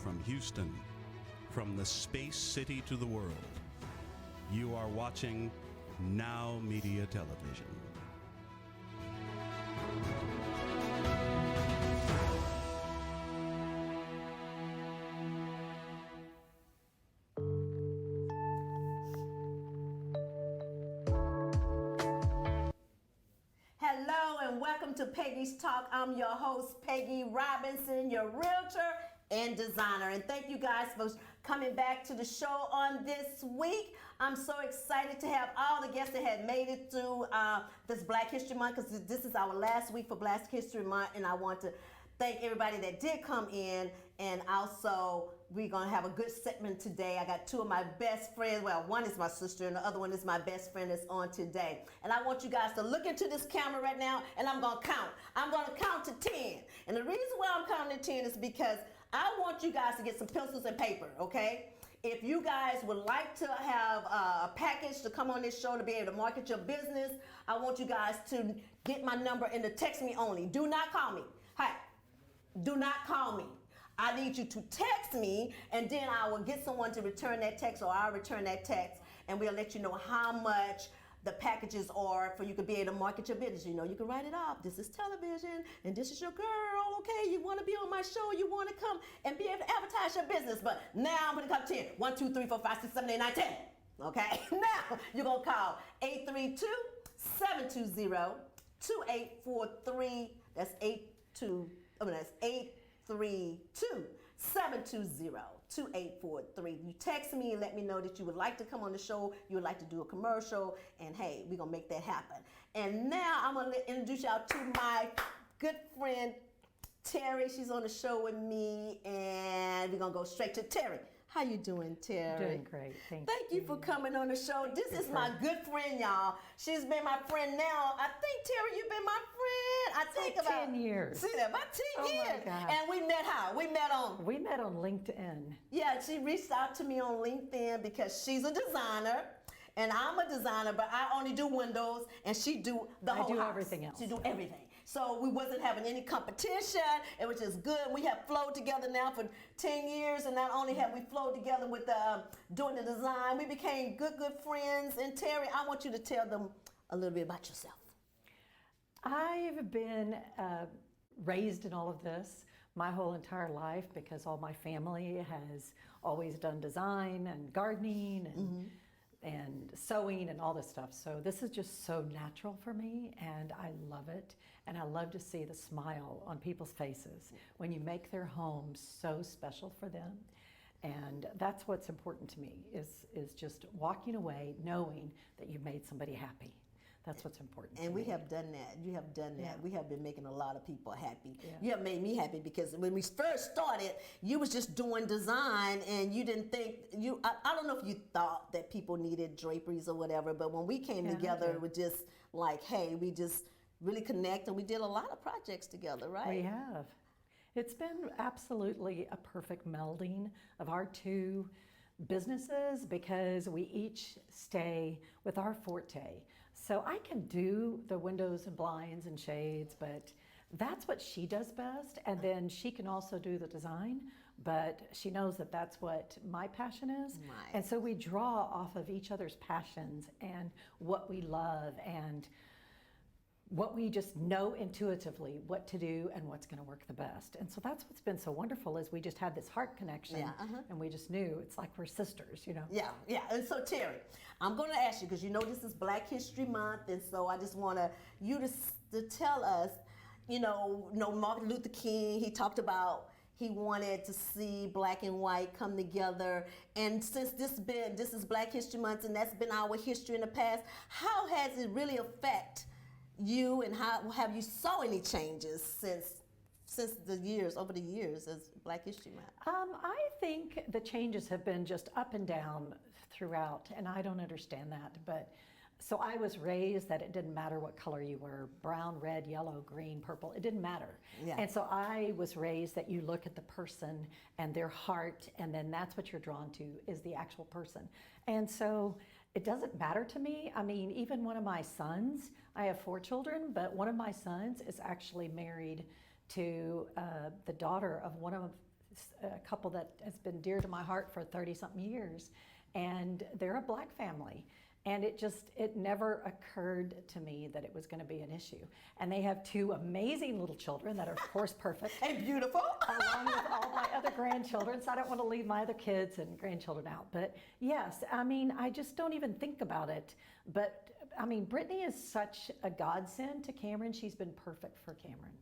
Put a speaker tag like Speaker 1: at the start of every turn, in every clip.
Speaker 1: from Houston, from the space city to the world. You are watching NowMedia Television.
Speaker 2: Hello and welcome to Peggy's Talk. I'm your host, Peggy Robinson, your realtor and designer. And thank you guys for coming back to the show on this week. I'm so excited to have all the guests that had made it through this Black History Month, because this is our last week for Black History Month, and I want to thank everybody that did come in. And also, we're going to have a good segment today. I got two of my best friends. Well, one is my sister and the other one is my best friend that's on today. And I want you guys to look into this camera right now, and I'm going to count. I'm going to count to 10. And the reason why I'm counting to 10 is because I want you guys to get some pencils and paper, okay? If you guys would like to have a package to come on this show to be able to market your business, I want you guys to get my number and to text me only. Do not call me. Hi. Do not call me. I need you to text me, and then I will get someone to return that text, or I'll return that text, and we'll let you know how much the packages are for you to be able to market your business. You know, you can write it off. This is television, and this is your girl, okay? You want to be on my show. You want to come and be able to advertise your business. But now I'm going to count 10. 1, 2, 3, 4, 5, 6, 7, 8, 9, 10. Okay? Now you're going to call 832-720-2843. That's 832-720-2843. You text me and let me know that you would like to come on the show, you would like to do a commercial, and hey, we're going to make that happen. And now I'm going to introduce y'all to my good friend, Terry. She's on the show with me, and we're going to go straight to Terry. How you doing, Terry?
Speaker 3: Doing great,
Speaker 2: Thank you for coming on the show. This is my good friend, y'all. She's been my friend now. I think, Terry, you've been my friend. I think
Speaker 3: like
Speaker 2: about
Speaker 3: 10 years.
Speaker 2: See that? About 10 years.
Speaker 3: My God.
Speaker 2: And we met how? We met on
Speaker 3: LinkedIn.
Speaker 2: Yeah, she reached out to me on LinkedIn because she's a designer. And I'm a designer, but I only do windows, and she do the whole house.
Speaker 3: I do everything else.
Speaker 2: She do everything. So we wasn't having any competition. It was just good. We have flowed together now for 10 years, and not only have we flowed together with doing the design, we became good friends. And Terry, I want you to tell them a little bit about yourself.
Speaker 3: I've been raised in all of this my whole entire life because all my family has always done design and gardening and sewing and all this stuff. So this is just so natural for me, and I love it. And I love to see the smile on people's faces when you make their homes so special for them. And that's what's important to me, is just walking away knowing that you've made somebody happy. That's what's important.
Speaker 2: And we have done that. You have done that. Yeah. We have been making a lot of people happy.
Speaker 3: Yeah.
Speaker 2: You have made me happy because when we first started, you was just doing design, and you didn't think I don't know if you thought that people needed draperies or whatever, but when we came together, it was just like, hey, we just really connect, and we did a lot of projects together, right?
Speaker 3: We have. It's been absolutely a perfect melding of our two businesses because we each stay with our forte. So I can do the windows and blinds and shades, but that's what she does best. And then she can also do the design, but she knows that that's what my passion is.
Speaker 2: Right.
Speaker 3: And so we draw off of each other's passions and what we love and what we just know intuitively what to do and what's going to work the best. And so that's what's been so wonderful, is we just had this heart connection, and we just knew it's like we're sisters, you know.
Speaker 2: Yeah. And so Terry, I'm going to ask you, because you know this is Black History Month, and so I just want you to tell us, you know, Martin Luther King, he talked about he wanted to see black and white come together. And since this is Black History Month, and that's been our history in the past, how has it really affected you, and how have you saw any changes since over the years as Black History Month?
Speaker 3: I think the changes have been just up and down throughout, and I don't understand that. But so I was raised that it didn't matter what color you were, brown, red, yellow, green, purple, it didn't matter.
Speaker 2: Yeah.
Speaker 3: And so I was raised that you look at the person and their heart, and then that's what you're drawn to, is the actual person. And so it doesn't matter to me. I mean, even one of my sons, I have 4 children, but one of my sons is actually married to the daughter of one of a couple that has been dear to my heart for 30-something years, and they're a Black family. And it never occurred to me that it was going to be an issue. And they have two amazing little children that are, of course, perfect.
Speaker 2: And beautiful.
Speaker 3: Along with all my other grandchildren, so I don't want to leave my other kids and grandchildren out. But yes, I mean, I just don't even think about it. But I mean, Brittany is such a godsend to Cameron. She's been perfect for Cameron.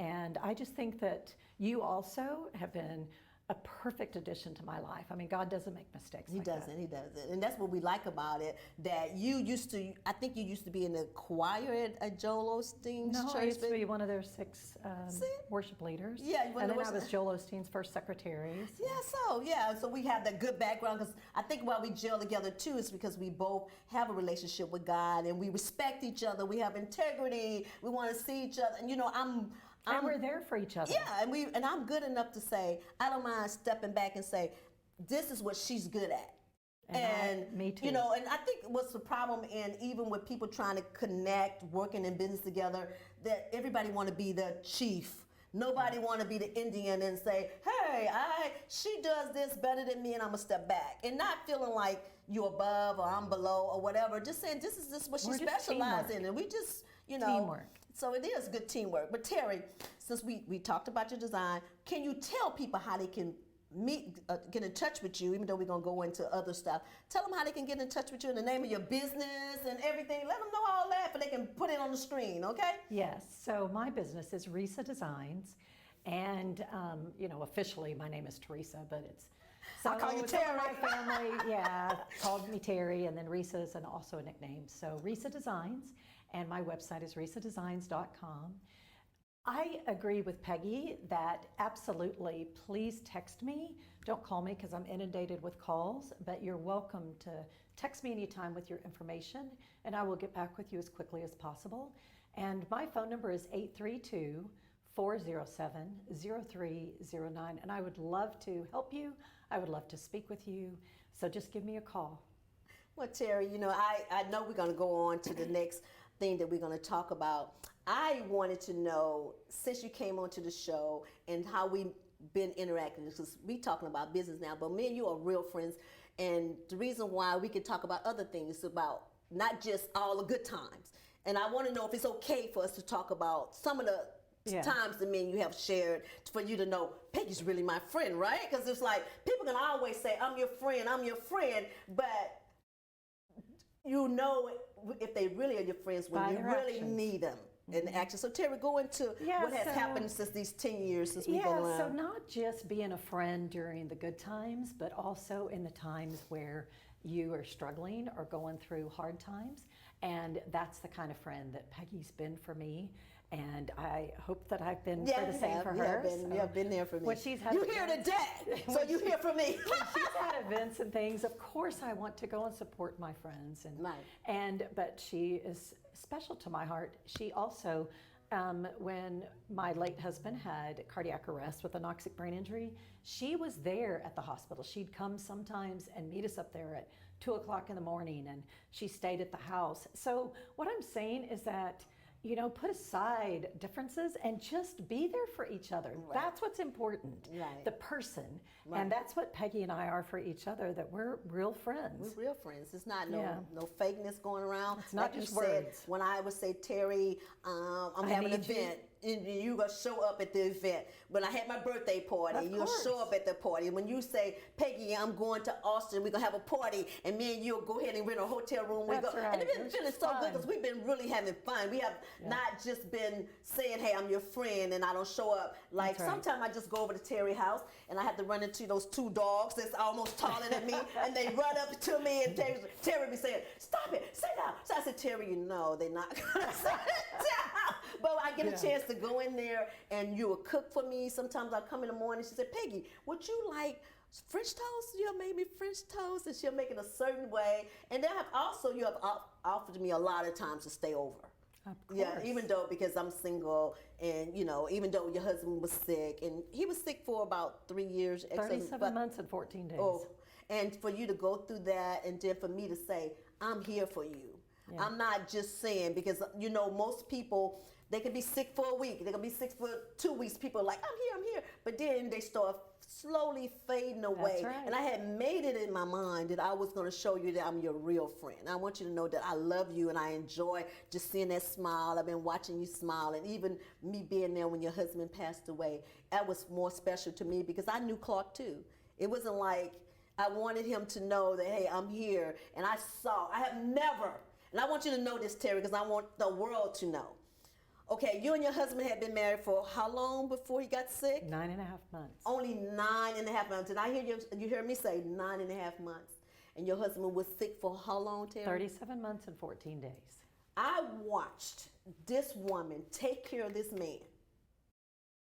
Speaker 3: And I just think that you also have been a perfect addition to my life. I mean, God doesn't make mistakes.
Speaker 2: He doesn't. And that's what we like about it, that I think you used to be in the choir at Joel Osteen's
Speaker 3: No,
Speaker 2: church.
Speaker 3: I used to be one of their 6 worship leaders.
Speaker 2: Yeah,
Speaker 3: and then I was Joel Osteen's first secretary. So.
Speaker 2: So we have that good background, because I think why we gel together too is because we both have a relationship with God, and we respect each other. We have integrity. We want to see each other. And
Speaker 3: And we're there for each other.
Speaker 2: Yeah, and I'm good enough to say, I don't mind stepping back and say, this is what she's good at. And
Speaker 3: me too.
Speaker 2: And I think what's the problem even with people trying to connect, working in business together, that everybody want to be the chief. Nobody want to be the Indian and say, hey, she does this better than me and I'm going to step back. And not feeling like you're above or I'm below or whatever. Just saying this is what she specializes in. And we just,
Speaker 3: Teamwork.
Speaker 2: So it is good teamwork. But Terry, since we talked about your design, can you tell people how they can get in touch with you, even though we're going to go into other stuff? Tell them how they can get in touch with you and the name of your business and everything. Let them know all that, but they can put it on the screen, okay?
Speaker 3: Yes. So my business is Risa Designs. And, officially my name is Teresa, but it's... So
Speaker 2: I'll call you Terry.
Speaker 3: My family, called me Terry, and then Risa is also a nickname. So Risa Designs, and my website is risadesigns.com. I agree with Peggy that absolutely, please text me. Don't call me because I'm inundated with calls, but you're welcome to text me anytime with your information, and I will get back with you as quickly as possible. And my phone number is 832-407-0309, and I would love to help you. I would love to speak with you, so just give me a call.
Speaker 2: Well, Terry, I know we're going to go on to the next thing that we're going to talk about. I wanted to know, since you came onto the show and how we've been interacting, because we talking about business now, but me and you are real friends, and the reason why we can talk about other things about not just all the good times. And I want to know if it's okay for us to talk about some of the times that me and you have shared, for you to know Peggy's really my friend, right? Because it's like, people can always say, I'm your friend, but if they really are your friends when you really need them in action. So Terry, go into what has happened since these 10 years since we've been around.
Speaker 3: So not just being a friend during the good times, but also in the times where you are struggling or going through hard times. And that's the kind of friend that Peggy's been for me. And I hope that I've been for the same for her.
Speaker 2: You have been there for me.
Speaker 3: When she's had
Speaker 2: You're here today, so you hear from me.
Speaker 3: When she's had events and things, of course I want to go and support my friends. But she is special to my heart. She also, when my late husband had cardiac arrest with anoxic brain injury, she was there at the hospital. She'd come sometimes and meet us up there at 2 o'clock in the morning, and she stayed at the house. So what I'm saying is that, put aside differences and just be there for each other. Right. That's what's important.
Speaker 2: Right.
Speaker 3: The person. Right. And that's what Peggy and I are for each other, that we're real friends.
Speaker 2: We're real friends. It's not no fakeness going around.
Speaker 3: It's not just words.
Speaker 2: When I would say, Terry, I'm having an event, and you're going to show up at the event. When I had my birthday party, you'll show up at the party. When you say, Peggy, I'm going to Austin, we're going to have a party, and me and you'll go ahead and rent a hotel room.
Speaker 3: That's right.
Speaker 2: And it's been feeling so good because we've been really having fun. We have not just been saying, hey, I'm your friend, and I don't show up. Like, sometimes I just go over to Terry's house, and I have to run into those 2 dogs that's almost taller than me, and they run up to me, and Terry be saying, stop it, sit down. So I said, Terry, they're not going to sit down. But I get a chance to go in there, and you will cook for me. Sometimes I'll come in the morning, she said, Peggy, would you like French toast? You made me French toast, and she'll make it a certain way. And then you have offered me a lot of times to stay over.
Speaker 3: Of course.
Speaker 2: Yeah, even though, because I'm single, and even though your husband was sick, and he was sick for about 3 years.
Speaker 3: 37 months and 14 days.
Speaker 2: Oh, and for you to go through that, and then for me to say, I'm here for you. Yeah. I'm not just saying, because most people, They could be sick for a week. They could be sick for 2 weeks. People are like, I'm here. But then they start slowly fading away.
Speaker 3: That's right.
Speaker 2: And I had made it in my mind that I was going to show you that I'm your real friend. I want you to know that I love you and I enjoy just seeing that smile. I've been watching you smile. And even me being there when your husband passed away, that was more special to me because I knew Clark too. It wasn't like I wanted him to know that, hey, I'm here. And I have never, and I want you to know this, Terry, because I want the world to know. Okay, you and your husband had been married for how long before he got sick?
Speaker 3: 9.5 months.
Speaker 2: Only 9.5 months. And I hear you hear me say 9.5 months. And your husband was sick for how long, Terry?
Speaker 3: 37 months and 14 days.
Speaker 2: I watched this woman take care of this man.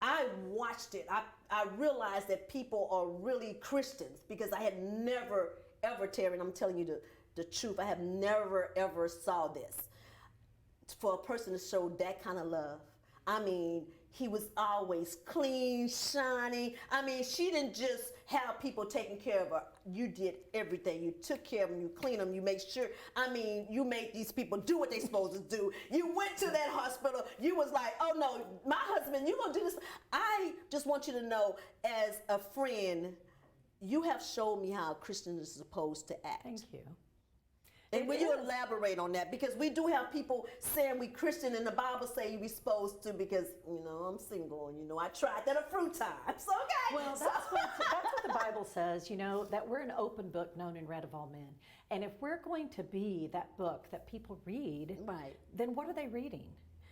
Speaker 2: I watched it. I realized that people are really Christians because I had never, ever, Terry, and I'm telling you the truth, I have never, ever saw this. For a person to show that kind of love. I mean, he was always clean, shiny. I mean, she didn't just have people taking care of her. You did everything. You took care of them, you cleaned them, you made sure. I mean, you made these people do what they're supposed to do. You went to that hospital. You was like, oh no, my husband, you gonna do this. I just want you to know, as a friend, you have showed me how a Christian is supposed to act.
Speaker 3: Thank you.
Speaker 2: And will you elaborate on that? Because we do have people saying we Christian and the Bible say we supposed to because, I'm single and, I tried that a few times. Okay.
Speaker 3: Well, that's what the Bible says, that we're an open book known and read of all men. And if we're going to be that book that people read,
Speaker 2: right,
Speaker 3: then what are they reading?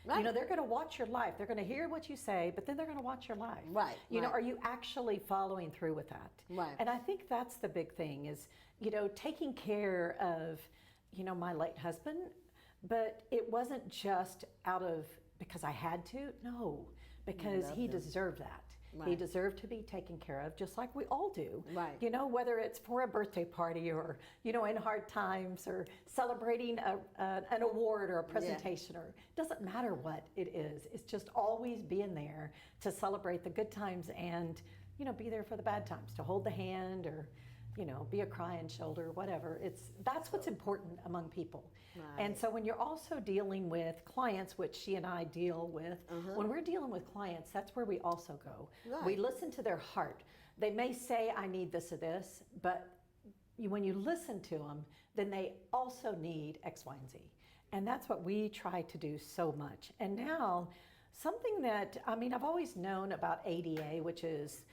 Speaker 2: Right.
Speaker 3: They're going to watch your life. They're going to hear what you say, but then they're going to watch your life.
Speaker 2: Right.
Speaker 3: Are you actually following through with that?
Speaker 2: Right.
Speaker 3: And I think that's the big thing is, taking care of, my late husband, but it wasn't just because I had to. No, because he deserved that. Right. He deserved to be taken care of, just like we all do.
Speaker 2: Right.
Speaker 3: Whether it's for a birthday party or, in hard times or celebrating an award or a presentation, or it doesn't matter what it is. It's just always being there to celebrate the good times and, be there for the bad times, to hold the hand or, be a crying shoulder, whatever. That's what's important among people. Right. And so when you're also dealing with clients, which she and I deal with, when we're dealing with clients, that's where we also go. Right. We listen to their heart. They may say, I need this or this, but when you listen to them, then they also need X, Y, and Z. And that's what we try to do so much. And now, something that, I've always known about ADA, which is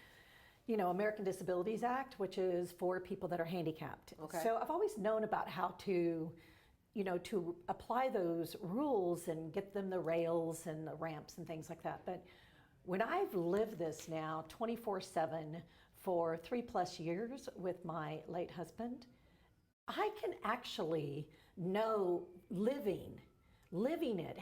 Speaker 3: American Disabilities Act, which is for people that are handicapped. Okay. So I've always known about how to, to apply those rules and get them the rails and the ramps and things like that. But when I've lived this now 24/7 for 3+ years with my late husband, I can actually know living it,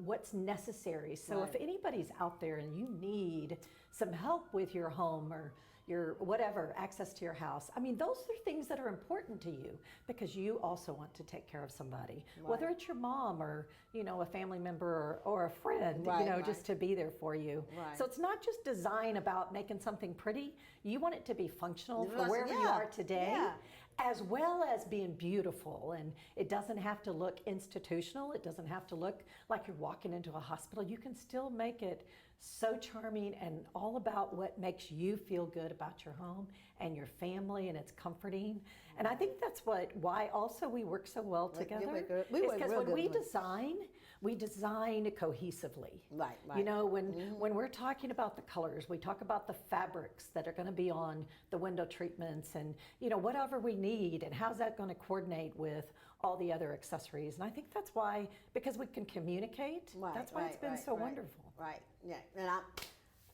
Speaker 3: what's necessary. So right. If anybody's out there and you need some help with your home or your whatever, access to your house, those are things that are important to you because you also want to take care of somebody, right. Whether it's your mom or, a family member or a friend, right. Just to be there for you. Right. So it's not just design about making something pretty. You want it to be functional for wherever you are today. Yeah. As well as being beautiful, and it doesn't have to look institutional. It doesn't have to look like you're walking into a hospital. You can still make it so charming and all about what makes you feel good about your home and your family, and it's comforting. And I think that's why also we work so well together. Because when we design cohesively.
Speaker 2: Right.
Speaker 3: When we're talking about the colors, we talk about the fabrics that are going to be on the window treatments and, whatever we need and how's that going to coordinate with all the other accessories. And I think that's why, because we can communicate, that's why it's been so wonderful.
Speaker 2: Right, yeah. And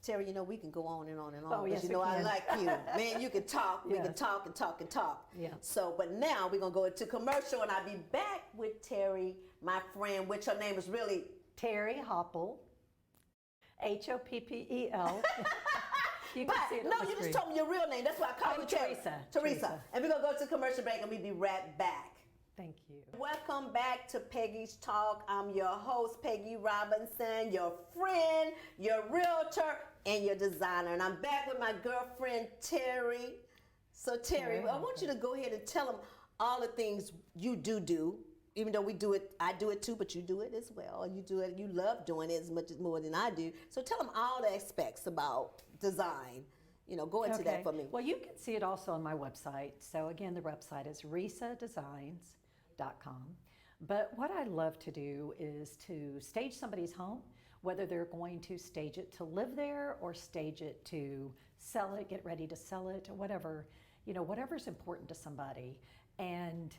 Speaker 2: Terry, we can go on and on and on.
Speaker 3: Oh, yes,
Speaker 2: I like you. Man, you can talk. We can talk and talk and talk.
Speaker 3: Yeah.
Speaker 2: So, but now we're going to go into commercial, and I'll be back with Terry, my friend, which her name is really
Speaker 3: Terry Hoppel, Hoppel. You
Speaker 2: just told me your real name. That's why I call you Teresa. And we're going to go to commercial break, and we'll be right back.
Speaker 3: Thank you.
Speaker 2: Welcome back to Peggy's Talk. I'm your host, Peggy Robinson, your friend, your realtor, and your designer. And I'm back with my girlfriend, Terry. So, Terry, I want you to go ahead and tell them all the things you do even though we do it, I do it too, but you do it as well. You do it, you love doing it as much as more than I do. So tell them all the aspects about design. Go into that for me.
Speaker 3: Well, you can see it also on my website. So again, the website is risadesigns.com. But what I love to do is to stage somebody's home, whether they're going to stage it to live there or stage it to sell it, get ready to sell it, or whatever, whatever's important to somebody. And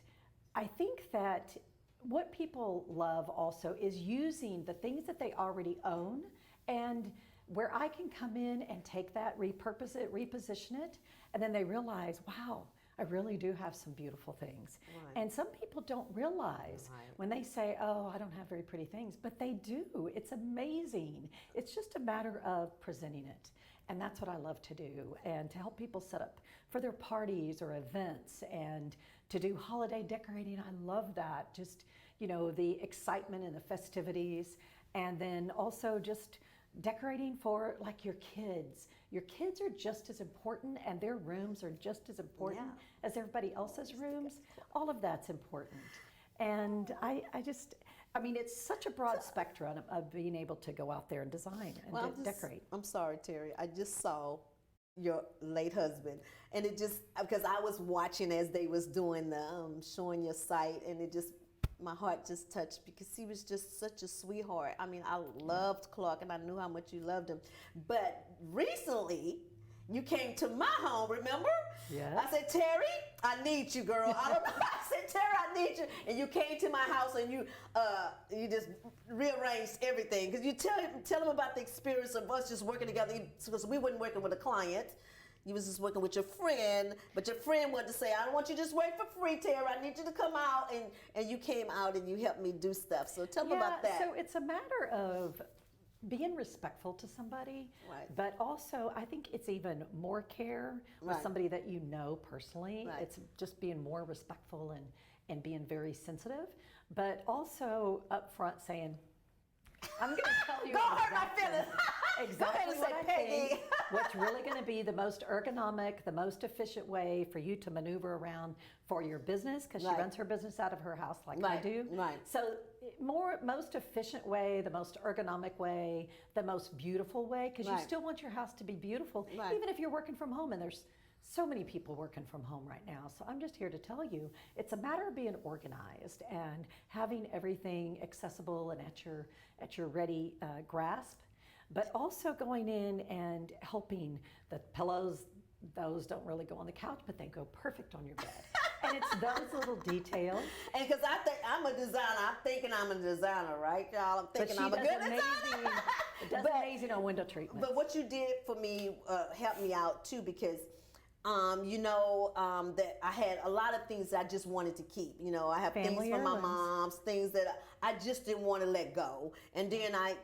Speaker 3: I think that what people love also is using the things that they already own, and where I can come in and take that, repurpose it, reposition it, and then they realize, wow, I really do have some beautiful things.
Speaker 2: Right.
Speaker 3: And some people don't realize when they say, oh, I don't have very pretty things, but they do. It's amazing. It's just a matter of presenting it. And that's what I love to do, and to help people set up for their parties or events, and to do holiday decorating. I love that. Just, the excitement and the festivities, and then also just decorating for like your kids. Your kids are just as important, and their rooms are just as important as everybody else's rooms. All of that's important. And I mean, it's such a broad spectrum of being able to go out there and design and decorate.
Speaker 2: I'm sorry, Terry. I just saw your late husband, and it just, because I was watching as they was doing the showing your site, and it just, my heart just touched, because he was just such a sweetheart. I mean, I loved Clark, and I knew how much you loved him. But recently, you came to my home, remember?
Speaker 3: Yeah.
Speaker 2: I said, Terry, I need you, girl. I don't know. I said, Terry, I need you. And you came to my house, and you just rearranged everything. Because you tell them about the experience of us just working together, because we weren't working with a client. You was just working with your friend, but your friend wanted to say, I don't want you to just work for free, Terry. I need you to come out, and you came out and you helped me do stuff. So tell them about that.
Speaker 3: So it's a matter of being respectful to somebody, but also I think it's even more care with somebody that you know personally. It's just being more respectful and being very sensitive, but also upfront saying, I'm going to tell you
Speaker 2: Go hurt my feelings.
Speaker 3: Exactly
Speaker 2: what I think.
Speaker 3: What's really going to be the most ergonomic, the most efficient way for you to maneuver around for your business, because she runs her business out of her house like I do. So most efficient way, the most ergonomic way, the most beautiful way, because you still want your house to be beautiful, even if you're working from home, and there's so many people working from home right now. So I'm just here to tell you, it's a matter of being organized and having everything accessible and at your ready grasp, but also going in and helping. The pillows, those don't really go on the couch, but they go perfect on your bed. And it's those little details.
Speaker 2: And because I think I'm a designer, I'm thinking I'm a designer, right, y'all? I'm thinking I'm a good designer.
Speaker 3: It does amazing on window treatment.
Speaker 2: But what you did for me helped me out too, because that I had a lot of things that I just wanted to keep. I have
Speaker 3: Family
Speaker 2: things from my
Speaker 3: heirlooms.
Speaker 2: mom's, things that I just didn't want to let go. And then I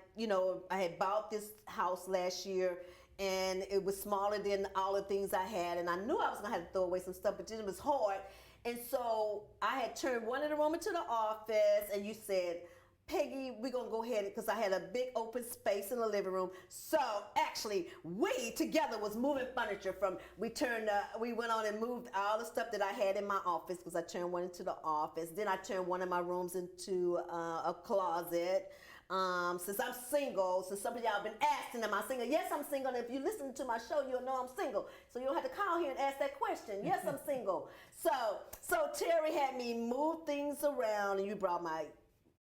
Speaker 2: had bought this house last year, and it was smaller than all the things I had, and I knew I was gonna have to throw away some stuff, but then it was hard. And so I had turned one of the room into the office, and you said, Peggy, we're going to go ahead, because I had a big open space in the living room. So actually, we together was moving furniture we went on and moved all the stuff that I had in my office, because I turned one into the office. Then I turned one of my rooms into a closet. Since I'm single, since some of y'all been asking, am I single? Yes, I'm single. And if you listen to my show, you'll know I'm single. So you'll have to call here and ask that question. Yes, I'm single. So Terry had me move things around, and you brought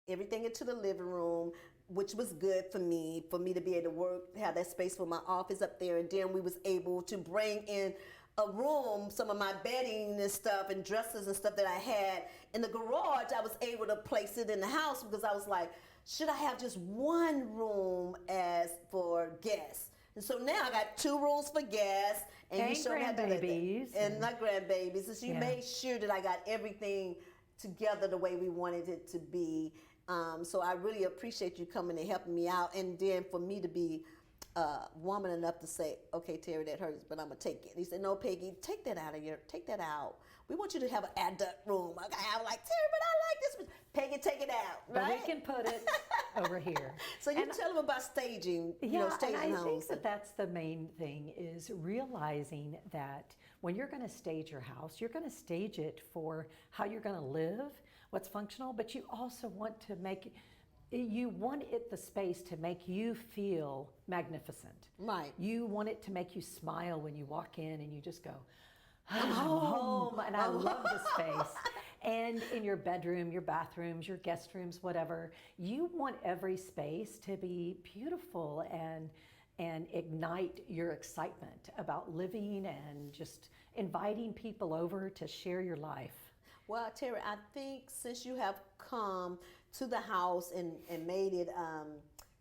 Speaker 2: everything into the living room, which was good for me to be able to work, have that space for my office up there. And then we was able to bring in a room, some of my bedding and stuff and dressers and stuff that I had in the garage. I was able to place it in the house, because I was like, should I have just one room as for guests? And so now I got 2 rooms for guests, and you showed me how to do that. And my grandbabies. And so you made sure that I got everything together the way we wanted it to be. So I really appreciate you coming and helping me out, and then for me to be woman enough to say, okay, Terry, that hurts, but I'm gonna take it. He said, no, Peggy, take that out. We want you to have an adult room. I have like, Terry, but I like this. Peggy, take it out,
Speaker 3: but
Speaker 2: right?
Speaker 3: we can put it over here.
Speaker 2: So you
Speaker 3: And
Speaker 2: tell them about staging, staging
Speaker 3: and I
Speaker 2: homes.
Speaker 3: think that that's the main thing is realizing that when you're going to stage your house, you're going to stage it for how you're going to live, what's functional, but you also want to you want the space to make you feel magnificent.
Speaker 2: Right.
Speaker 3: You want it to make you smile when you walk in and you just go, I'm home, and I love the space. And in your bedroom, your bathrooms, your guest rooms, whatever, you want every space to be beautiful and ignite your excitement about living and just inviting people over to share your life.
Speaker 2: Well, Terry, I think since you have come to the house and made it,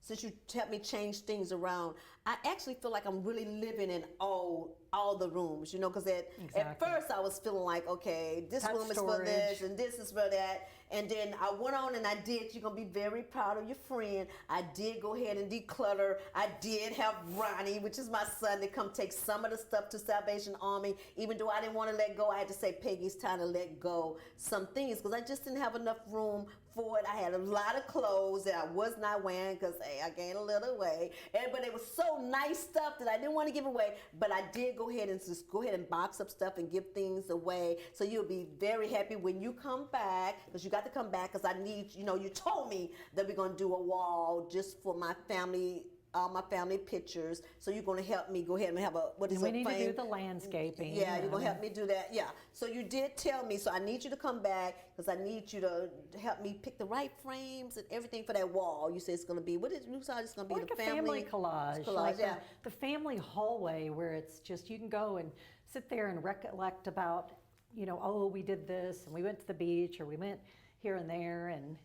Speaker 2: since you helped me change things around, I actually feel like I'm really living in all the rooms, because at first I was feeling like, okay, this
Speaker 3: Top
Speaker 2: room is for this and this is for that. And then I went on and I did, you're going to be very proud of your friend. I did go ahead and declutter. I did have Ronnie, which is my son, to come take some of the stuff to Salvation Army. Even though I didn't want to let go, I had to say, Peggy, it's time to let go some things because I just didn't have enough room for it. I had a lot of clothes that I was not wearing because, hey, I gained a little weight. But it was so nice stuff that I didn't want to give away. But I did go ahead and box up stuff and give things away. So you'll be very happy when you come back, because you got to come back, because I need, you told me that we're going to do a wall just for my family, all my family pictures. So you're going to help me go ahead and have
Speaker 3: we need to do the landscaping.
Speaker 2: Yeah, you're going to help me do that. Yeah. So you did tell me. So I need you to come back because I need you to help me pick the right frames and everything for that wall. You said it's going to be, you said it's going to be
Speaker 3: like
Speaker 2: the
Speaker 3: a family collage. Like
Speaker 2: yeah.
Speaker 3: the family hallway where it's just, you can go and sit there and recollect about, we did this and we went to the beach or we went here and there and,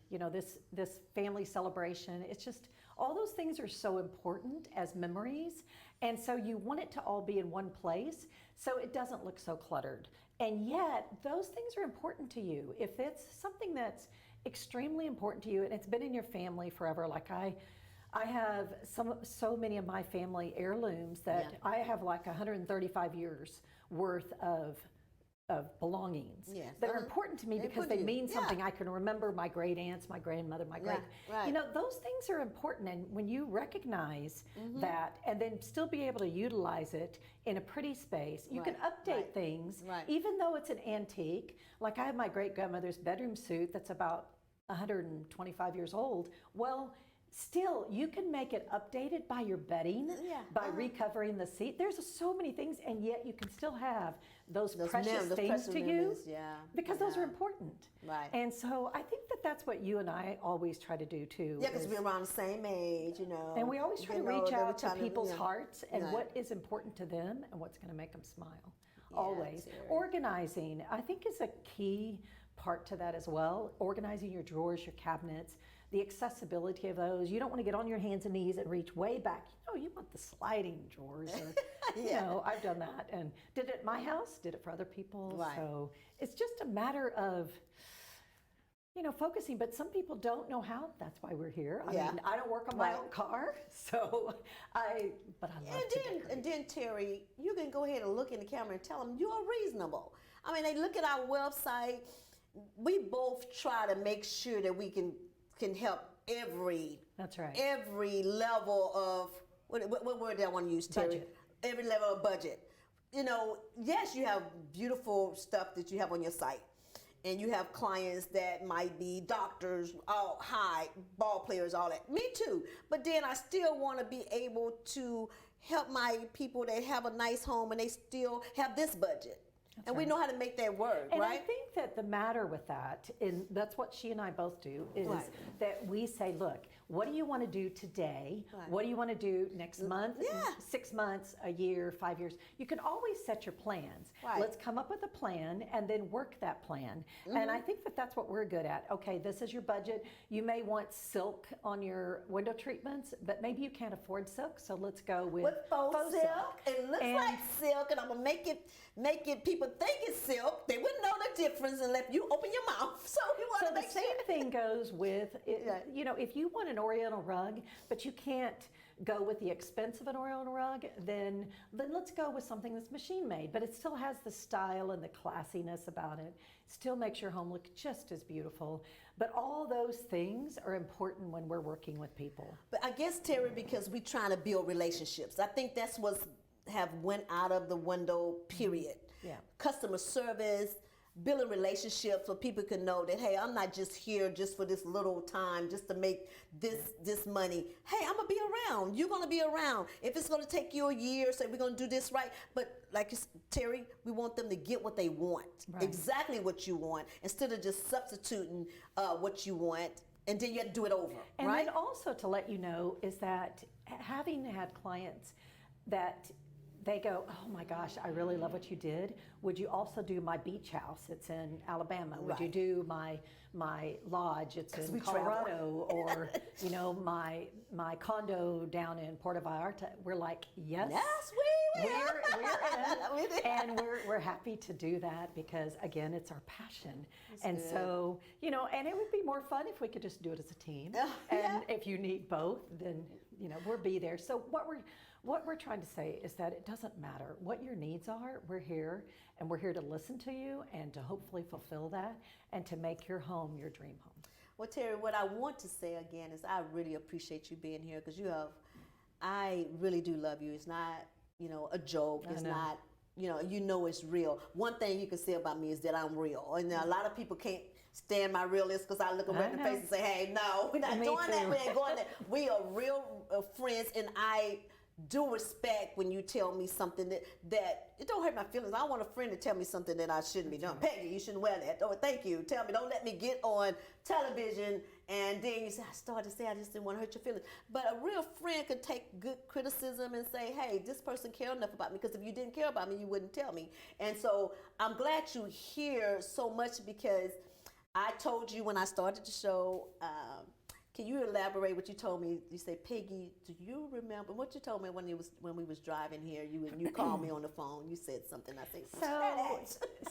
Speaker 3: this family celebration. It's just, all those things are so important as memories. And so you want it to all be in one place so it doesn't look so cluttered. And yet those things are important to you. If it's something that's extremely important to you and it's been in your family forever, like I have so many of my family heirlooms that I have like 135 years worth of belongings that are important to me because they mean something. I can remember my great aunts, my grandmother, my great, those things are important. And when you recognize that and then still be able to utilize it in a pretty space, you can update things, even though it's an antique. Like I have my great grandmother's bedroom suit that's about 125 years old. Well, still, you can make it updated by your bedding, by recovering the seat. There's so many things, and yet you can still have those precious things to you because those are important.
Speaker 2: Right.
Speaker 3: And so I think that that's what you and I always try to do too.
Speaker 2: Yeah, because we're around the same age,
Speaker 3: And we always try to reach out to people's hearts and what is important to them and what's going to make them smile. Always.
Speaker 2: Terry.
Speaker 3: Organizing, I think, is a key part to that as well. Organizing your drawers, your cabinets, the accessibility of those. You don't want to get on your hands and knees and reach way back. You want the sliding drawers. Or, I've done that and did it at my house, did it for other people.
Speaker 2: Right.
Speaker 3: So it's just a matter of, focusing. But some people don't know how. That's why we're here. I mean, I don't work on my own car, but I love to decorate.
Speaker 2: And then, Terry, you can go ahead and look in the camera and tell them you're reasonable. I mean, they look at our website. We both try to make sure that we can help every level of what word do I want to use, Terry?
Speaker 3: Budget.
Speaker 2: Every level of budget. Yes, you have beautiful stuff that you have on your site, and you have clients that might be doctors, all high ball players, all that. Me too. But then I still want to be able to help my people that have a nice home and they still have this budget. And we know how to make that work,
Speaker 3: and
Speaker 2: right?
Speaker 3: I think that the matter with that, and that's what she and I both do, is that we say, look, what do you want to do today? What do you want to do next month, 6 months, a year, 5 years? You can always set your plans. Let's come up with a plan and then work that plan. And I think that that's what we're good at. Okay, this is your budget. You may want silk on your window treatments, but maybe you can't afford silk, so let's go with
Speaker 2: faux silk. It looks like silk, and I'm going to make it people think it's silk. They wouldn't know the difference unless you open your mouth. So you want to make
Speaker 3: the same thing goes with, if you want an Oriental rug, but you can't go with the expense of an oil and rug, then let's go with something that's machine made, but it still has the style and the classiness about it. Still makes your home look just as beautiful. But all those things are important when we're working with people.
Speaker 2: But I guess, Terry, because we're trying to build relationships, I think that's what's have went out of the window, period.
Speaker 3: Yeah.
Speaker 2: Customer service, building relationships so people can know that, hey, I'm not just here just for this little time just to make this money. Hey, I'm gonna be around. You're gonna be around. If it's gonna take you a year, say we're gonna do this right. But like Terry, we want them to get what they want, exactly what you want, instead of just substituting what you want, and then you have to do it over.
Speaker 3: And
Speaker 2: right?
Speaker 3: then also to let you know is that having had clients that they go, oh my gosh, I really love what you did. Would you also do my beach house? It's in Alabama. Would you do my lodge? It's in Colorado. Or my condo down in Puerto Vallarta. We're like, yes, we're in, and we're happy to do that because again, it's our passion. That's good. So and it would be more fun if we could just do it as a team. And if you need both, then we'll be there. So what we're trying to say is that it doesn't matter what your needs are. We're here, and we're here to listen to you and to hopefully fulfill that and to make your home your dream home.
Speaker 2: Well, Terry, what I want to say again is I really appreciate you being here because I really do love you. It's not, a joke. It's not, it's real. One thing you can say about me is that I'm real. And a lot of people can't stand my realness because I look them right in the face and say, hey, no, we're not doing that. We ain't going there. We are real friends, and I do respect when you tell me something that it don't hurt my feelings. I don't want a friend to tell me something that I shouldn't be doing. Peggy, you shouldn't wear that. Oh, thank you. Tell me. Don't let me get on television and then you say, I started to say I just didn't want to hurt your feelings. But a real friend could take good criticism and say, hey, this person cared enough about me, because if you didn't care about me, you wouldn't tell me. And so I'm glad you hear so much, because I told you when I started the show, can you elaborate what you told me? You say, Peggy, do you remember what you told me when we was driving here? You called me on the phone. You said something. I said,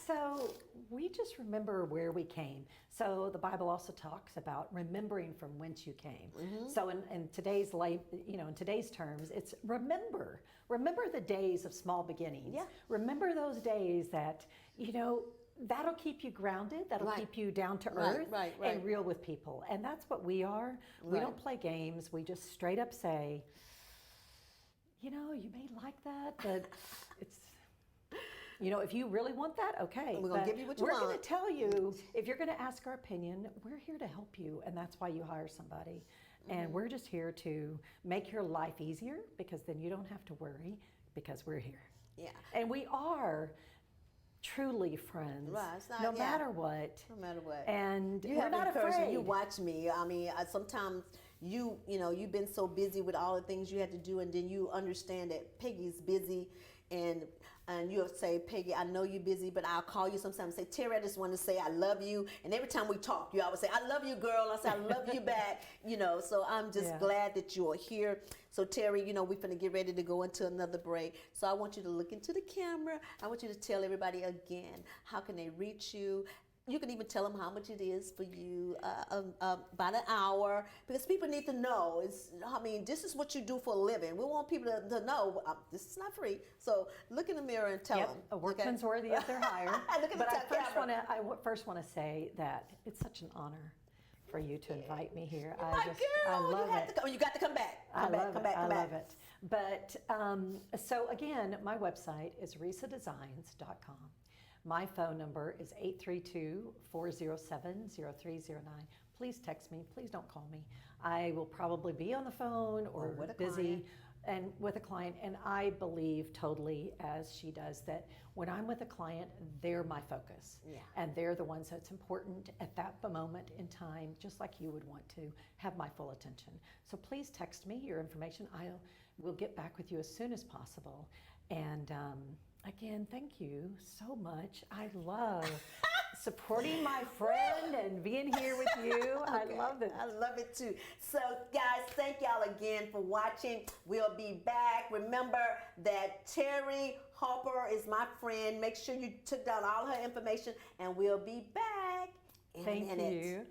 Speaker 3: so we just remember where we came. So the Bible also talks about remembering from whence you came. Mm-hmm. So in today's life, in today's terms, it's remember the days of small beginnings. Yeah. Remember those days that that'll keep you grounded, that'll keep you down to earth and real with people. And that's what we are. We don't play games. We just straight up say, you may like that, but it's, if you really want that, okay.
Speaker 2: We're going to give you what you want.
Speaker 3: We're going to tell you, if you're going to ask our opinion, we're here to help you. And that's why you hire somebody. Mm-hmm. And we're just here to make your life easier, because then you don't have to worry, because we're here. Yeah. And we are truly friends, no matter what.
Speaker 2: No matter what.
Speaker 3: And
Speaker 2: we're
Speaker 3: not afraid.
Speaker 2: You watch me. I mean, sometimes you've been so busy with all the things you had to do, and then you understand that Peggy's busy, and you'll say, Peggy, I know you're busy, but I'll call you sometimes and say, Terry, I just want to say I love you. And every time we talk, you always say, I love you, girl. And I say, I love you back. So I'm just glad that you're here. So Terry, we're finna get ready to go into another break. So I want you to look into the camera. I want you to tell everybody again, how can they reach you? You can even tell them how much it is for you, about an hour, because people need to know. This is what you do for a living. We want people to know this is not free. So look in the mirror and tell them.
Speaker 3: A workman's worthy if they're hired.
Speaker 2: But I
Speaker 3: first want to say that it's such an honor for you to invite me here.
Speaker 2: Girl,
Speaker 3: I love it.
Speaker 2: You got to come back.
Speaker 3: I love it. But so again, my website is risadesigns.com. My phone number is 832-407-0309. Please text me. Please don't call me. I will probably be on the phone or busy and with a client. And I believe totally, as she does, that when I'm with a client, they're my focus. Yeah. And they're the ones that's important at that moment in time, just like you would want to have my full attention. So please text me your information. We'll get back with you as soon as possible. And again, thank you so much. I love supporting my friend and being here with you. Okay. I love it.
Speaker 2: I love it too. So guys, thank y'all again for watching. We'll be back. Remember that Terry Harper is my friend. Make sure you took down all her information, and we'll be back in a minute.
Speaker 3: Thank you.